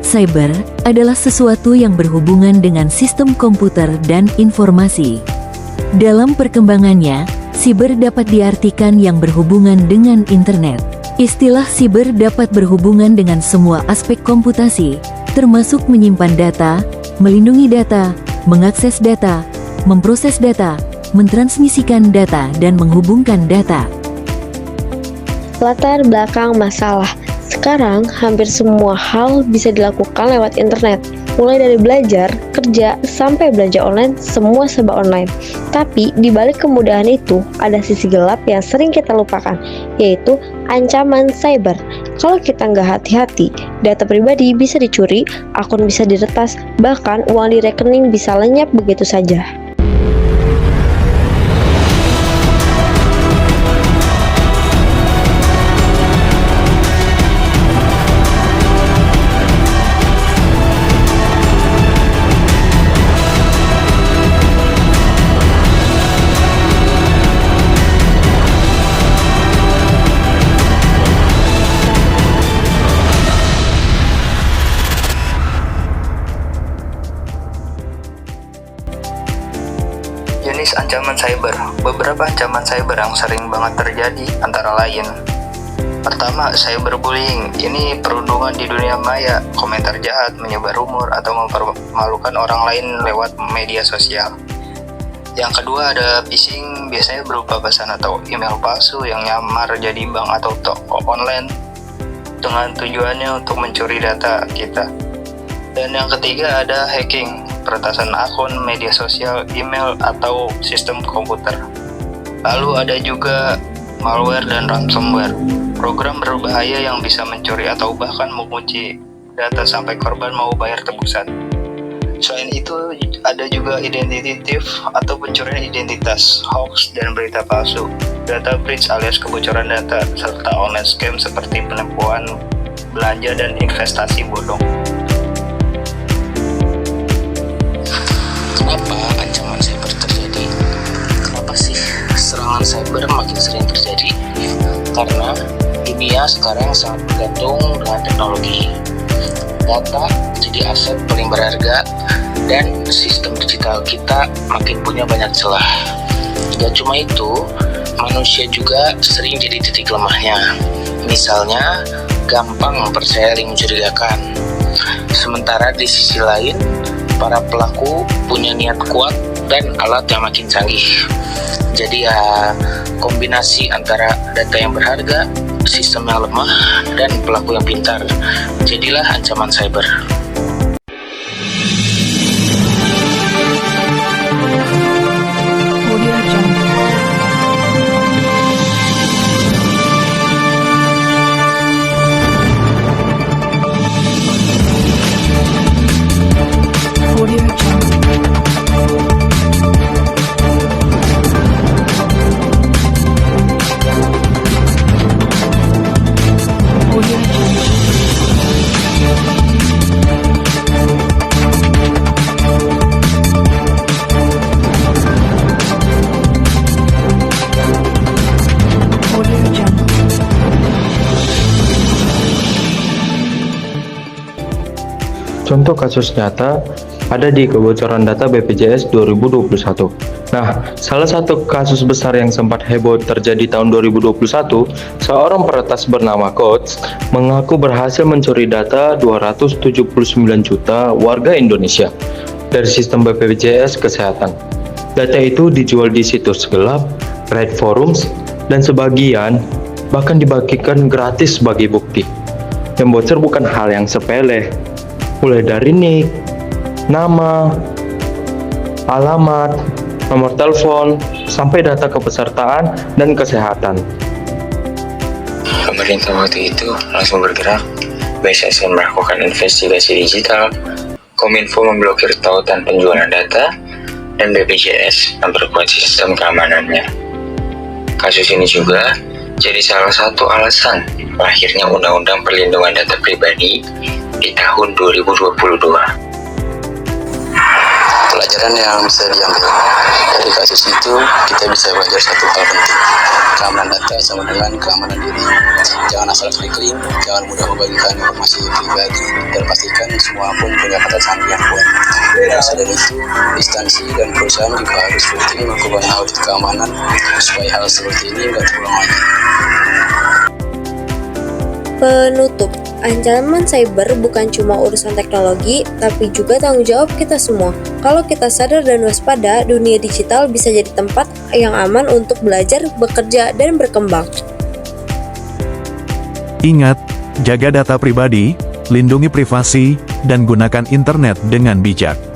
Cyber adalah sesuatu yang berhubungan dengan sistem komputer dan informasi. Dalam perkembangannya, siber dapat diartikan yang berhubungan dengan internet. Istilah siber dapat berhubungan dengan semua aspek komputasi, termasuk menyimpan data, melindungi data, mengakses data, memproses data, mentransmisikan data, dan menghubungkan data. Latar belakang masalah. Sekarang, hampir semua hal bisa dilakukan lewat internet. Mulai dari belajar, kerja, sampai belanja online, semua serba online. Tapi, di balik kemudahan itu, ada sisi gelap yang sering kita lupakan, yaitu ancaman cyber. Kalau kita nggak hati-hati, data pribadi bisa dicuri, akun bisa diretas, bahkan uang di rekening bisa lenyap begitu saja. Jenis ancaman cyber. Beberapa ancaman cyber yang sering banget terjadi antara lain: pertama, cyberbullying. Ini perundungan di dunia maya, komentar jahat, menyebar rumor, atau mempermalukan orang lain lewat media sosial. Yang kedua ada phishing, biasanya berupa pesan atau email palsu yang nyamar jadi bank atau toko online dengan tujuannya untuk mencuri data kita. Dan yang ketiga ada hacking, peretasan akun, media sosial, email, atau sistem komputer. Lalu ada juga malware dan ransomware, program berbahaya yang bisa mencuri atau bahkan mengunci data sampai korban mau bayar tebusan. Selain itu ada juga identity thief atau pencurian identitas, hoax dan berita palsu, data breach alias kebocoran data, serta online scam seperti penipuan belanja dan investasi bodong. Kenapa ancaman cyber terjadi? Kenapa sih serangan cyber makin sering terjadi? Karena dunia sekarang sangat bergantung dengan teknologi. Data jadi aset paling berharga dan sistem digital kita makin punya banyak celah. Tidak cuma itu, manusia juga sering jadi titik lemahnya. Misalnya, gampang percaya link mencurigakan. Sementara di sisi lain, para pelaku punya niat kuat dan alat yang makin canggih. Jadi ya, kombinasi antara data yang berharga, sistem yang lemah, dan pelaku yang pintar, jadilah ancaman cyber. Contoh kasus nyata ada di kebocoran data BPJS 2021. Nah, salah satu kasus besar yang sempat heboh terjadi tahun 2021, seorang peretas bernama Coach mengaku berhasil mencuri data 279 juta warga Indonesia dari sistem BPJS Kesehatan. Data itu dijual di situs gelap, red forums, dan sebagian bahkan dibagikan gratis sebagai bukti. Yang bocor bukan hal yang sepele, mulai dari nick, nama, alamat, nomor telepon, sampai data kepesertaan dan kesehatan. Pemerintah waktu itu langsung bergerak. BSSN melakukan investigasi digital, Kominfo memblokir tautan penjualan data, dan BPJS memperkuat sistem keamanannya. Kasus ini juga jadi salah satu alasan lahirnya Undang-Undang Perlindungan Data Pribadi di tahun 2022. Pelajaran Pelajaran yang bisa diambil dari kasus itu, kita bisa belajar satu hal penting. Keamanan data sama dengan keamanan diri. Jangan asal klik link, jangan mudah membagikan informasi pribadi, dan pastikan semua akun punya batasan yang kuat. Selain itu, instansi dan perusahaan juga harus rutin melakukan audit keamanan supaya hal seperti ini nggak terulang lagi. Penutup, ancaman cyber bukan cuma urusan teknologi, tapi juga tanggung jawab kita semua. Kalau kita sadar dan waspada, dunia digital bisa jadi tempat yang aman untuk belajar, bekerja, dan berkembang. Ingat, jaga data pribadi, lindungi privasi, dan gunakan internet dengan bijak.